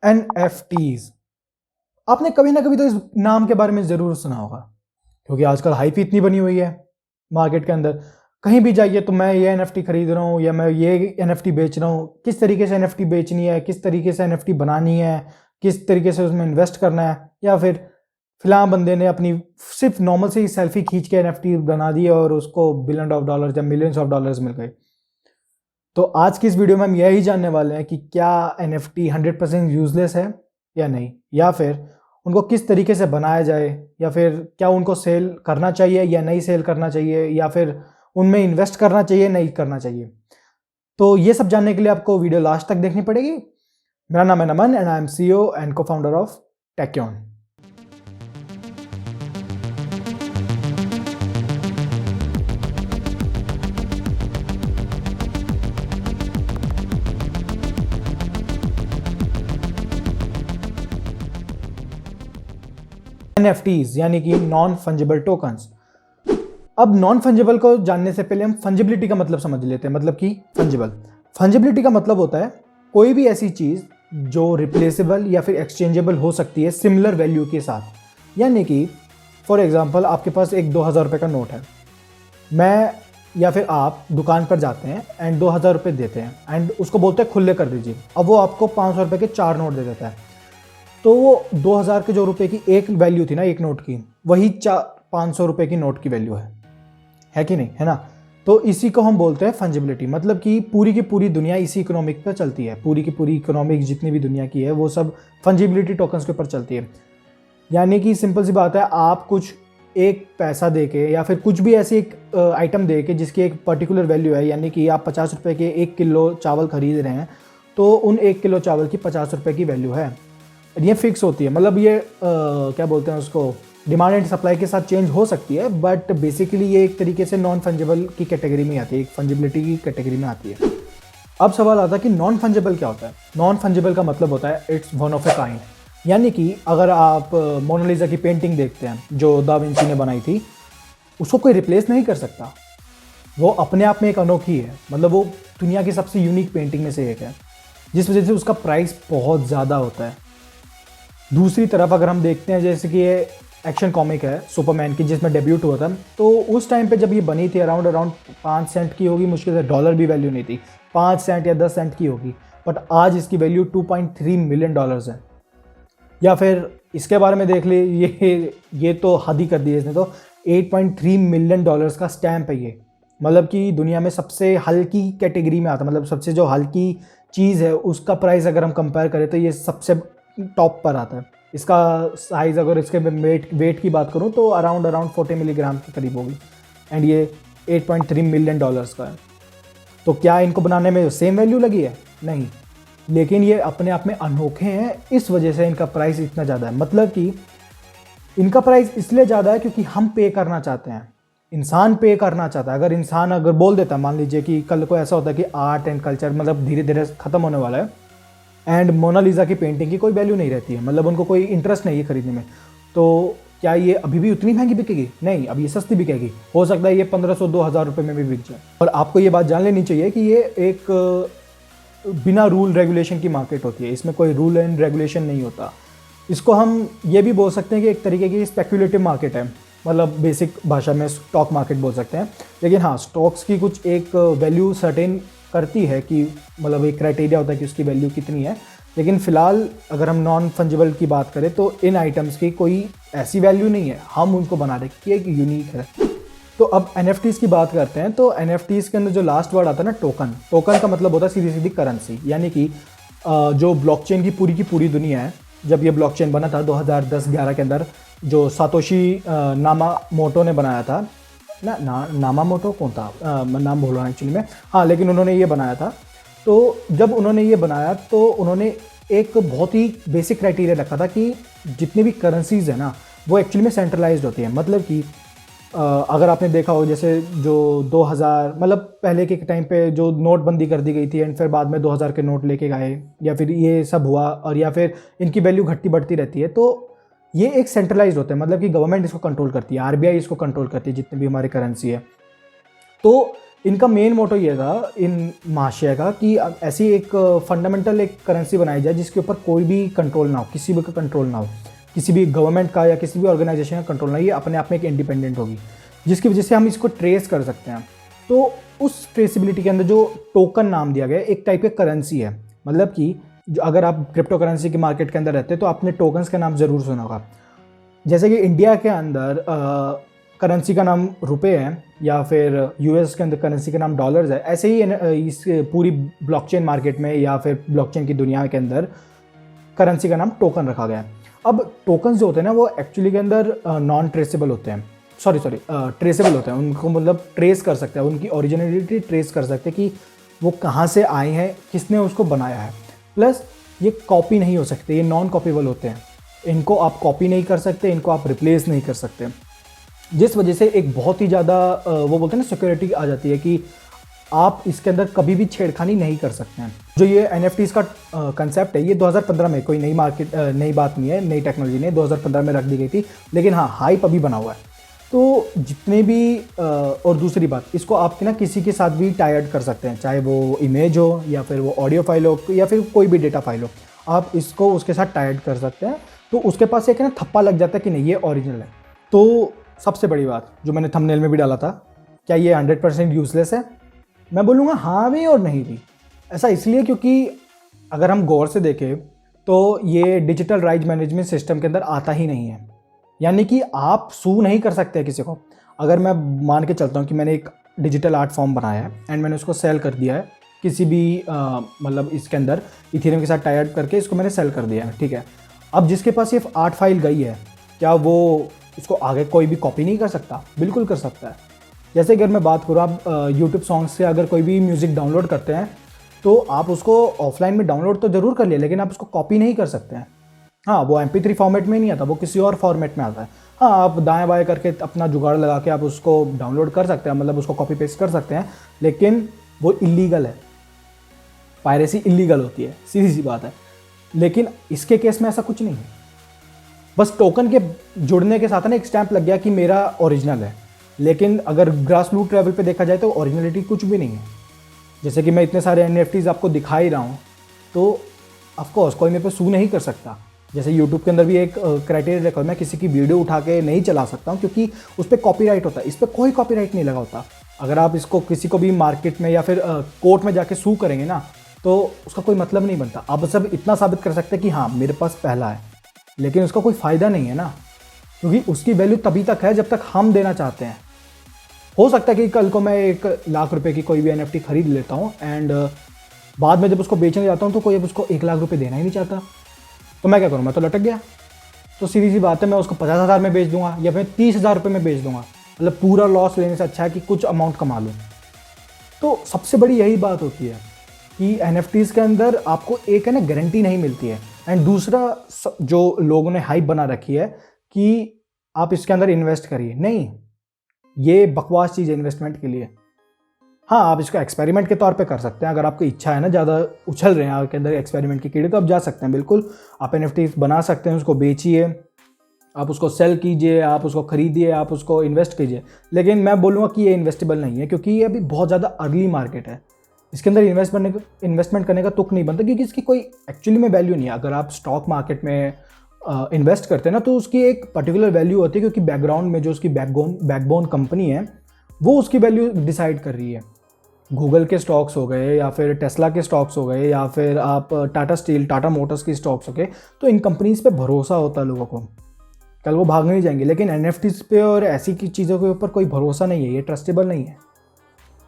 NFTs, आपने कभी ना कभी तो इस नाम के बारे में ज़रूर सुना होगा, क्योंकि आजकल हाइप इतनी बनी हुई है मार्केट के अंदर। कहीं भी जाइए तो मैं ये NFT खरीद रहा हूँ या मैं ये NFT बेच रहा हूँ, किस तरीके से NFT बेचनी है, किस तरीके से NFT बनानी है, किस तरीके से उसमें इन्वेस्ट करना है, या फिर फिलहाल बंदे ने अपनी सिर्फ नॉर्मल से ही सेल्फी खींच के NFT बना दी और उसको बिलियन ऑफ डॉलर्स या मिलियंस ऑफ डॉलर्स मिल गए। तो आज की इस वीडियो में हम यही जानने वाले हैं कि क्या NFT 100% यूजलेस है या नहीं, या फिर उनको किस तरीके से बनाया जाए, या फिर क्या उनको सेल करना चाहिए या नहीं सेल करना चाहिए, या फिर उनमें इन्वेस्ट करना चाहिए नहीं करना चाहिए। तो ये सब जानने के लिए आपको वीडियो लास्ट तक देखनी पड़ेगी। मेरा नाम है Naman and I am CEO and co founder of Tachyon. NFTs यानी कि नॉन फंजिबल टोकन्स। अब नॉन फंजिबल को जानने से पहले हम फंजिबिलिटी का मतलब समझ लेते हैं। मतलब कि फंजिबिलिटी का मतलब होता है कोई भी ऐसी चीज़ जो रिप्लेसेबल या फिर एक्सचेंजेबल हो सकती है सिमिलर वैल्यू के साथ। यानी कि फॉर एग्जांपल आपके पास एक 2000 रुपये का नोट है, मैं या फिर आप दुकान पर जाते हैं एंड 2000 रुपये देते हैं एंड उसको बोलते हैं खुले कर दीजिए। अब वो आपको 500 रुपये के 4 नोट दे देता है। तो वो 2000 के जो रुपए की एक वैल्यू थी ना एक नोट की, वही 500 रुपये की नोट की वैल्यू है कि नहीं, है ना। तो इसी को हम बोलते हैं फंजिबिलिटी। मतलब कि पूरी की पूरी दुनिया इसी इकोनॉमिक पर चलती है, पूरी की पूरी इकोनॉमिक जितनी भी दुनिया की है वो सब फंजिबिलिटी टोकन्स के ऊपर चलती है। यानी कि सिंपल सी बात है, आप कुछ एक पैसा दे के या फिर कुछ भी ऐसी एक आइटम दे के जिसकी एक पर्टिकुलर वैल्यू है, यानी कि आप 50 रुपये के 1 किलो चावल खरीद रहे हैं, तो उन 1 किलो चावल की 50 रुपये की वैल्यू है। ये फिक्स होती है। मतलब ये क्या बोलते हैं उसको, डिमांड एंड सप्लाई के साथ चेंज हो सकती है, बट बेसिकली ये एक तरीके से नॉन फंजिबल की कैटेगरी में आती है, एक फंजिबिलिटी की कैटेगरी में आती है। अब सवाल आता है कि नॉन फंजिबल क्या होता है। नॉन फंजिबल का मतलब होता है it's one of a kind. यानी कि अगर आप मोनालिसा की पेंटिंग देखते हैं जो दा विंची ने बनाई थी, उसको कोई रिप्लेस नहीं कर सकता। वो अपने आप में एक अनोखी है। मतलब वो दुनिया की सबसे यूनिक पेंटिंग में से एक है, जिस वजह से उसका प्राइस बहुत ज़्यादा होता है। दूसरी तरफ अगर हम देखते हैं, जैसे कि ये एक्शन कॉमिक है सुपरमैन की, जिसमें डेब्यूट हुआ था, तो उस टाइम पे जब ये बनी थी अराउंड 5 सेंट की होगी, मुश्किल से डॉलर भी वैल्यू नहीं थी, 5 सेंट या 10 सेंट की होगी। बट आज इसकी वैल्यू 2.3 मिलियन डॉलर्स है। या फिर इसके बारे में देख ली, ये तो हद ही कर दी इसने, तो 8.3 मिलियन डॉलर्स का स्टैम्प है ये। मतलब कि दुनिया में सबसे हल्की कैटेगरी में आता है। मतलब सबसे जो हल्की चीज़ है उसका प्राइस अगर हम कंपेयर करें तो ये सबसे टॉप पर आता है। इसका साइज़ अगर इसके वेट की बात करूं तो अराउंड 40 मिलीग्राम के करीब होगी, एंड ये 8.3 मिलियन डॉलर्स का है। तो क्या इनको बनाने में सेम वैल्यू लगी है? नहीं, लेकिन ये अपने आप में अनोखे हैं, इस वजह से इनका प्राइस इतना ज़्यादा है। मतलब कि इनका प्राइस इसलिए ज़्यादा है क्योंकि हम पे करना चाहते हैं, इंसान पे करना चाहता है। अगर इंसान अगर बोल देता है, मान लीजिए कि कल को ऐसा होता है कि आर्ट एंड कल्चर मतलब धीरे धीरे ख़त्म होने वाला है एंड मोनालिसा की पेंटिंग की कोई वैल्यू नहीं रहती है, मतलब उनको कोई इंटरेस्ट नहीं है खरीदने में, तो क्या ये अभी भी उतनी महंगी बिकेगी? नहीं, अब ये सस्ती बिकेगी। हो सकता है ये 1500-2000 रुपये में भी बिक जाए। और आपको ये बात जान लेनी चाहिए कि ये एक बिना रूल रेगुलेशन की मार्केट होती है, इसमें कोई रूल एंड रेगुलेशन नहीं होता। इसको हम ये भी बोल सकते हैं कि एक तरीके की स्पेक्यूलेटिव मार्केट है, मतलब बेसिक भाषा में स्टॉक मार्केट बोल सकते हैं। लेकिन हाँ, स्टॉक्स की कुछ एक वैल्यू सर्टेन करती है कि मतलब एक क्राइटेरिया होता है कि उसकी वैल्यू कितनी है। लेकिन फ़िलहाल अगर हम नॉन फंजिबल की बात करें तो इन आइटम्स की कोई ऐसी वैल्यू नहीं है, हम उनको बना रहे कि एक यूनिक है। तो अब NFTs की बात करते हैं। तो NFTs के अंदर जो लास्ट वर्ड आता है ना, टोकन का मतलब होता है सीधी सीधी करेंसी। यानी कि जो ब्लॉकचेन की पूरी दुनिया है, जब ये ब्लॉकचेन बना था 2010-11 के अंदर, जो सातोशी नामामोटो ने बनाया था नामामोटो कौन था, मैं नाम भूल रहा हूँ एक्चुअली में, हाँ, लेकिन उन्होंने ये बनाया था। तो जब उन्होंने ये बनाया तो उन्होंने एक बहुत ही बेसिक क्राइटेरिया रखा था कि जितनी भी करेंसीज़ है ना वो एक्चुअली में सेंट्रलाइज्ड होती है। मतलब कि अगर आपने देखा हो, जैसे जो 2000 मतलब पहले के टाइम पे जो नोटबंदी कर दी गई थी एंड फिर बाद में 2000 के नोट लेके गए, या फिर ये सब हुआ, और या फिर इनकी वैल्यू घटती बढ़ती रहती है, तो ये एक सेंट्रलाइज्ड होता है। मतलब कि गवर्नमेंट इसको कंट्रोल करती है, RBI इसको कंट्रोल करती है, जितनी भी हमारी करेंसी है। तो इनका मेन मोटो ये था इन महाशय का कि ऐसी एक फंडामेंटल एक करेंसी बनाई जाए जिसके ऊपर कोई भी कंट्रोल ना हो, किसी भी का कंट्रोल ना हो, किसी भी गवर्नमेंट का या किसी भी ऑर्गेनाइजेशन का कंट्रोल ना हो, ये अपने आप में एक इंडिपेंडेंट होगी जिसकी वजह से हम इसको ट्रेस कर सकते हैं। तो उस ट्रेसिबिलिटी के अंदर जो टोकन नाम दिया गया एक टाइप का करेंसी है। मतलब कि अगर आप क्रिप्टो करेंसी के मार्केट के अंदर रहते हैं तो आपने टोकन्स का नाम ज़रूर सुना होगा। जैसे कि इंडिया के अंदर करेंसी का नाम रुपए है या फिर यूएस के अंदर करेंसी का नाम डॉलर्स है, ऐसे ही इस पूरी ब्लॉकचेन मार्केट में या फिर ब्लॉकचेन की दुनिया के अंदर करेंसी का नाम टोकन रखा गया है। अब टोकन जो होते हैं ना वो एक्चुअली के अंदर नॉन ट्रेसेबल होते हैं, ट्रेसेबल होते हैं। उनको मतलब ट्रेस कर सकते हैं, उनकी ओरिजिनलिटी ट्रेस कर सकते हैं कि वो कहाँ से आए हैं, किसने उसको बनाया है। प्लस ये कॉपी नहीं हो सकते, ये नॉन कॉपीबल होते हैं, इनको आप कॉपी नहीं कर सकते, इनको आप रिप्लेस नहीं कर सकते, जिस वजह से एक बहुत ही ज़्यादा वो बोलते हैं ना सिक्योरिटी आ जाती है कि आप इसके अंदर कभी भी छेड़खानी नहीं कर सकते हैं। जो ये NFTs का कंसेप्ट है ये 2015 में, कोई नई बात नहीं है, नई टेक्नोलॉजी ने 2015 में रख दी गई थी, लेकिन हाँ हाइप अभी बना हुआ है। तो जितने भी और दूसरी बात, इसको आप ना किसी के साथ भी टाई ऐड कर सकते हैं, चाहे वो इमेज हो या फिर वो ऑडियो फाइल हो या फिर कोई भी डेटा फाइल हो, आप इसको उसके साथ टाई ऐड कर सकते हैं। तो उसके पास एक ना थप्पा लग जाता है कि नहीं ये ओरिजिनल है। तो सबसे बड़ी बात जो मैंने थंबनेल में भी डाला था, क्या ये 100% यूजलेस है? मैं बोलूँगा हाँ भी और नहीं भी। ऐसा इसलिए क्योंकि अगर हम गौर से देखें तो ये डिजिटल राइट मैनेजमेंट सिस्टम के अंदर आता ही नहीं है, यानी कि आप सू नहीं कर सकते किसी को। अगर मैं मान के चलता हूँ कि मैंने एक डिजिटल आर्ट फॉर्म बनाया है एंड मैंने उसको सेल कर दिया है किसी भी मतलब इसके अंदर इथेरियम के साथ टाई अप करके इसको मैंने सेल कर दिया है, ठीक है। अब जिसके पास ये आर्ट फाइल गई है, क्या वो इसको आगे कोई भी कॉपी नहीं कर सकता? बिल्कुल कर सकता है। जैसे अगर मैं बात करूँ, आप यूट्यूब सॉन्ग से अगर कोई भी म्यूज़िक डाउनलोड करते हैं तो आप उसको ऑफलाइन में डाउनलोड तो ज़रूर कर लिए, लेकिन आप उसको कॉपी नहीं कर सकते हैं। हाँ, वो MP3 फॉर्मेट में नहीं आता, वो किसी और फॉर्मेट में आता है। हाँ, आप दाएं बाएं करके अपना जुगाड़ लगा के आप उसको डाउनलोड कर सकते हैं, मतलब उसको कॉपी पेस्ट कर सकते हैं, लेकिन वो इलीगल है। पायरेसी इलीगल होती है, सीधी सी बात है। लेकिन इसके केस में ऐसा कुछ नहीं है, बस टोकन के जुड़ने के साथ ना एक स्टैंप लग गया कि मेरा ओरिजिनल है। लेकिन अगर ग्रास रूट लेवल पे देखा जाए तो ओरिजिनलिटी कुछ भी नहीं है। जैसे कि मैं इतने सारे NFTs आपको दिखा ही रहा हूँ, तो ऑफकोर्स कोई मेरे पे सू नहीं कर सकता। जैसे यूट्यूब के अंदर भी एक क्राइटेरिया रखा है, मैं किसी की वीडियो उठा के नहीं चला सकता हूँ क्योंकि उस पर कॉपीराइट होता है। इस पर कोई कॉपीराइट नहीं लगा होता। अगर आप इसको किसी को भी मार्केट में या फिर कोर्ट में जाके सू करेंगे ना, तो उसका कोई मतलब नहीं बनता। आप सब इतना साबित कर सकते हैं कि हाँ मेरे पास पहला है, लेकिन उसका कोई फ़ायदा नहीं है ना, क्योंकि उसकी वैल्यू तभी तक है जब तक हम देना चाहते हैं। हो सकता है कि कल को मैं 1,00,000 रुपए की कोई भी NFT खरीद लेता हूँ एंड बाद में जब उसको बेचने जाता हूँ तो कोई अब उसको 1,00,000 रुपए देना ही नहीं चाहता, तो मैं क्या करूँ? मैं तो लटक गया। तो सीधी सी बात है, मैं उसको 50,000 में बेच दूंगा या फिर 30,000 रुपये में बेच दूंगा। मतलब पूरा लॉस लेने से अच्छा है कि कुछ अमाउंट कमा लूँ। तो सबसे बड़ी यही बात होती है कि NFTs के अंदर आपको एक है ना गारंटी नहीं मिलती है। एंड दूसरा जो लोगों ने हाइप बना रखी है कि आप इसके अंदर इन्वेस्ट करिए, नहीं, ये बकवास चीज़ है इन्वेस्टमेंट के लिए। हाँ, आप इसको एक्सपेरिमेंट के तौर पे कर सकते हैं। अगर आपकी इच्छा है ना, ज़्यादा उछल रहे हैं आपके अंदर एक्सपेरिमेंट के कीड़े, तो आप जा सकते हैं, बिल्कुल आप NFTs बना सकते हैं, उसको बेचिए, आप उसको सेल कीजिए, आप उसको खरीदिए, आप उसको इन्वेस्ट कीजिए। लेकिन मैं बोलूँगा कि ये इन्वेस्टेबल नहीं है, क्योंकि ये अभी बहुत ज़्यादा अर्ली मार्केट है। इसके अंदर इन्वेस्टमेंट करने का तुक नहीं बनता, क्योंकि इसकी कोई एक्चुअली में वैल्यू नहीं है। अगर आप स्टॉक मार्केट में इन्वेस्ट करते हैं ना, तो उसकी एक पर्टिकुलर वैल्यू होती है, क्योंकि बैकग्राउंड में जो उसकी बैकबोन कंपनी है वो उसकी वैल्यू डिसाइड कर रही है। गूगल के स्टॉक्स हो गए या फिर टेस्ला के स्टॉक्स हो गए या फिर आप टाटा मोटर्स की स्टॉक्स हो गए, तो इन कंपनीज पे भरोसा होता है लोगों को, कल वो भाग नहीं जाएंगे। लेकिन NFTs पे और ऐसी की चीज़ों के ऊपर कोई भरोसा नहीं है, ये ट्रस्टेबल नहीं है।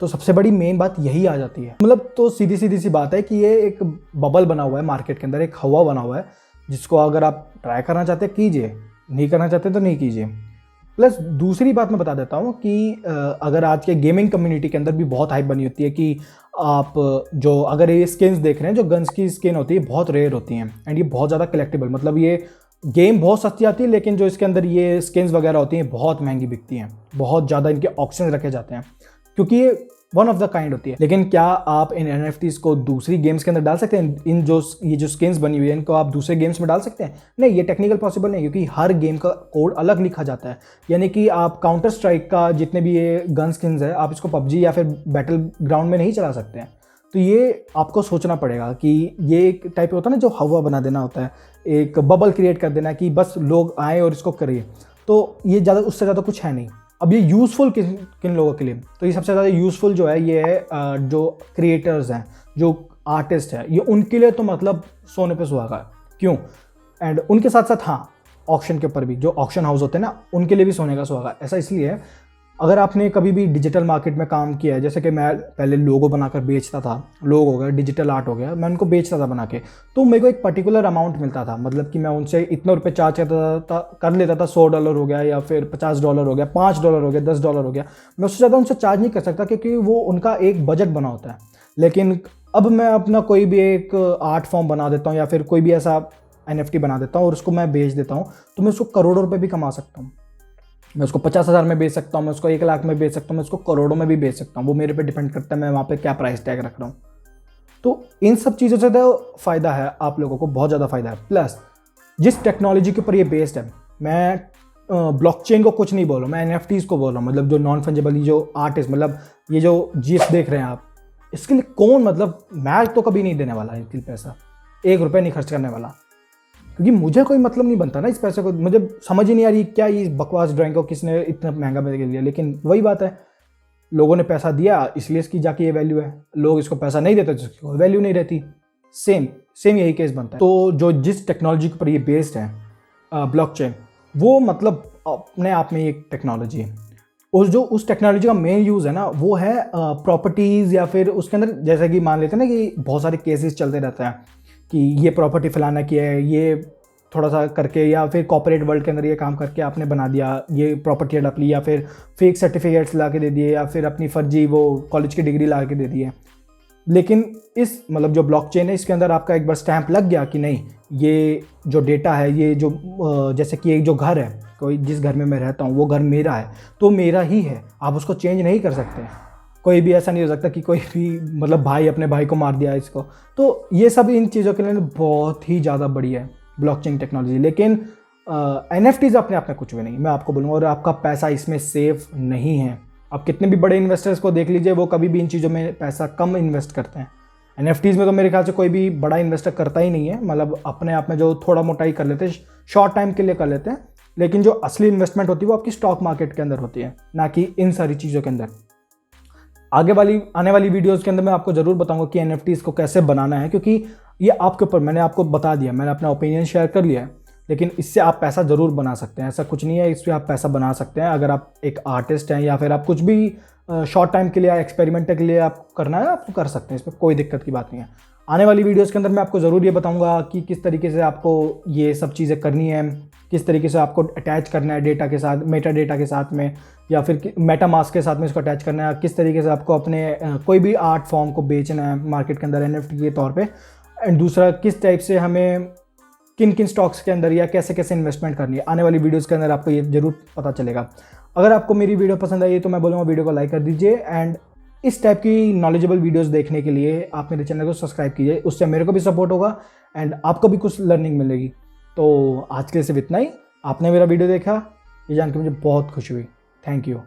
तो सबसे बड़ी मेन बात यही आ जाती है। मतलब तो सीधी सी बात है कि ये एक बबल बना हुआ है मार्केट के अंदर, एक हवा बना हुआ है, जिसको अगर आप ट्राई करना चाहते हैं कीजिए, नहीं करना चाहते तो नहीं कीजिए। प्लस दूसरी बात मैं बता देता हूँ कि अगर आज के गेमिंग कम्युनिटी के अंदर भी बहुत हाइप बनी होती है कि आप जो अगर ये स्किन्स देख रहे हैं, जो गन्स की स्किन होती है बहुत रेयर होती हैं एंड ये बहुत ज़्यादा कलेक्टिबल, मतलब ये गेम बहुत सस्ती आती है, लेकिन जो इसके अंदर ये स्किन्स वगैरह होती हैं बहुत महंगी बिकती हैं, बहुत ज़्यादा इनके ऑक्शन रखे जाते हैं, क्योंकि ये वन ऑफ द काइंड होती है। लेकिन क्या आप इन NFTs को दूसरी गेम्स के अंदर डाल सकते हैं? इन ये जो स्किन्स बनी हुई है इनको आप दूसरे गेम्स में डाल सकते हैं? नहीं, ये टेक्निकल पॉसिबल नहीं, क्योंकि हर गेम का कोड अलग लिखा जाता है। यानी कि आप काउंटर स्ट्राइक का जितने भी ये गन स्किन्स है, आप इसको PUBG या फिर बैटल ग्राउंड में नहीं चला सकते हैं। तो ये आपको सोचना पड़ेगा कि ये एक टाइप होता है ना, जो हवा बना देना होता है, एक बबल क्रिएट कर देना कि बस लोग आए और इसको करिए। तो ये ज़्यादा, उससे ज़्यादा कुछ है नहीं। अब ये यूज़फुल किन लोगों के लिए? तो ये सबसे ज़्यादा यूज़फुल जो है ये है जो क्रिएटर्स हैं, जो आर्टिस्ट हैं, ये उनके लिए तो मतलब सोने पे सुहागा है। क्यों? एंड उनके साथ साथ हाँ, ऑक्शन के ऊपर भी, जो ऑक्शन हाउस होते हैं ना, उनके लिए भी सोने का सुहागा। ऐसा इसलिए है, अगर आपने कभी भी डिजिटल मार्केट में काम किया है, जैसे कि मैं पहले लोगो बनाकर बेचता था, लोगो हो गया, डिजिटल आर्ट हो गया, मैं उनको बेचता था बना के, तो मेरे को एक पर्टिकुलर अमाउंट मिलता था। मतलब कि मैं उनसे इतने रुपए चार्ज कर लेता था। $100 हो गया, या फिर $50 हो गया, $5 हो गया, $10 हो गया। मैं उससे ज़्यादा उनसे चार्ज नहीं कर सकता, क्योंकि वो उनका एक बजट बना होता है। लेकिन अब मैं अपना कोई भी एक आर्ट फॉर्म बना देता हूँ, या फिर कोई भी ऐसा NFT बना देता हूँ और उसको मैं बेच देता हूँ, तो मैं उसको करोड़ों रुपये भी कमा सकता हूँ। मैं उसको 50,000 में बेच सकता हूँ, मैं उसको 1 लाख में बेच सकता हूँ, मैं उसको करोड़ों में भी बेच सकता हूँ। वो मेरे पे डिपेंड करता है मैं वहाँ पे क्या प्राइस टैग रख रहा हूँ। तो इन सब चीज़ों से तो फ़ायदा है आप लोगों को, बहुत ज़्यादा फ़ायदा है। प्लस जिस टेक्नोलॉजी के ऊपर ये बेस्ड है, मैं ब्लॉकचेन को कुछ नहीं बोल रहा, मैं NFTs को बोल रहा हूँ। मतलब जो नॉन फंजेबल, जो आर्टिस्ट, मतलब ये जो GIF देख रहे हैं आप, इसके लिए कौन, मतलब मैं तो कभी नहीं देने वाला इसके लिए पैसा, ₹1 नहीं खर्च करने वाला, क्योंकि मुझे कोई मतलब नहीं बनता ना इस पैसे को। मुझे समझ ही नहीं आ रही क्या ये बकवास ड्राइंग को किसने इतना महंगा बेच लिया। लेकिन वही बात है, लोगों ने पैसा दिया इसलिए इसकी जाके ये वैल्यू है। लोग इसको पैसा नहीं देते तो इसकी कोई वैल्यू नहीं रहती। सेम यही केस बनता है। तो जो जिस टेक्नोलॉजी के ऊपर ये बेस्ड है ब्लॉकचेन, वो मतलब अपने आप में एक टेक्नोलॉजी है। और जो उस टेक्नोलॉजी का मेन यूज़ है ना, वो है प्रॉपर्टीज़, या फिर उसके अंदर जैसे कि मान लेते हैं ना कि बहुत सारे केसेस चलते रहते हैं कि ये प्रॉपर्टी फलाना की है, ये थोड़ा सा करके, या फिर कॉर्पोरेट वर्ल्ड के अंदर ये काम करके आपने बना दिया, ये प्रॉपर्टी हड़प ली, या फिर फेक सर्टिफिकेट्स ला के दे दिए, या फिर अपनी फर्जी वो कॉलेज की डिग्री ला के दे दी है। लेकिन इस मतलब जो ब्लॉकचेन है, इसके अंदर आपका एक बार स्टैंप लग गया कि नहीं, ये जो डेटा है, ये जो जैसे कि एक जो घर है, कोई जिस घर में मैं रहता हूँ वो घर मेरा है, तो मेरा ही है, आप उसको चेंज नहीं कर सकते। कोई भी ऐसा नहीं हो सकता कि कोई भी मतलब भाई अपने भाई को मार दिया इसको। तो ये सब इन चीज़ों के लिए बहुत ही ज़्यादा बढ़िया है ब्लॉकचेन टेक्नोलॉजी। लेकिन NFTs अपने आप में कुछ भी नहीं, मैं आपको बोलूँगा। और आपका पैसा इसमें सेफ नहीं है। आप कितने भी बड़े इन्वेस्टर्स को देख लीजिए, वो कभी भी इन चीज़ों में पैसा कम इन्वेस्ट करते हैं। NFTs में तो मेरे ख्याल से कोई भी बड़ा इन्वेस्टर करता ही नहीं है। मतलब अपने आप में जो थोड़ा मोटा ही कर लेते हैं, शॉर्ट टाइम के लिए कर लेते हैं। लेकिन जो असली इन्वेस्टमेंट होती है वो आपकी स्टॉक मार्केट के अंदर होती है, ना कि इन सारी चीज़ों के अंदर। आने वाली वीडियोस के अंदर मैं आपको ज़रूर बताऊंगा कि NFTs को कैसे बनाना है, क्योंकि ये आपके ऊपर, मैंने आपको बता दिया, मैंने अपना ओपिनियन शेयर कर लिया है। लेकिन इससे आप पैसा ज़रूर बना सकते हैं, ऐसा कुछ नहीं है, इससे आप पैसा बना सकते हैं। अगर आप एक आर्टिस्ट हैं, या फिर आप कुछ भी शॉर्ट टाइम के लिए, एक्सपेरिमेंट के लिए आप करना है, आप कर सकते हैं, इसमें कोई दिक्कत की बात नहीं है। आने वाली वीडियोज़ के अंदर मैं आपको ज़रूर ये बताऊँगा कि किस तरीके से आपको ये सब चीज़ें करनी है, किस तरीके से आपको अटैच करना है डेटा के साथ, मेटा डेटा के साथ में, या फिर मेटा मास्क के साथ में इसको अटैच करना है, किस तरीके से आपको अपने कोई भी आर्ट फॉर्म को बेचना है मार्केट के अंदर NFT के तौर पे। एंड दूसरा, किस टाइप से हमें किन किन स्टॉक्स के अंदर या कैसे कैसे इन्वेस्टमेंट करनी है, आने वाली वीडियोज़ के अंदर आपको ये ज़रूर पता चलेगा। अगर आपको मेरी वीडियो पसंद आई तो मैं बोलूँगा वीडियो को लाइक कर दीजिए। एंड इस टाइप की नॉलेजेबल वीडियोज़ देखने के लिए आप मेरे चैनल को सब्सक्राइब कीजिए, उससे मेरे को भी सपोर्ट होगा एंड आपको भी कुछ लर्निंग मिलेगी। तो आज के लिए सिर्फ इतना ही। आपने मेरा वीडियो देखा, ये जान के मुझे बहुत खुशी हुई। Thank you.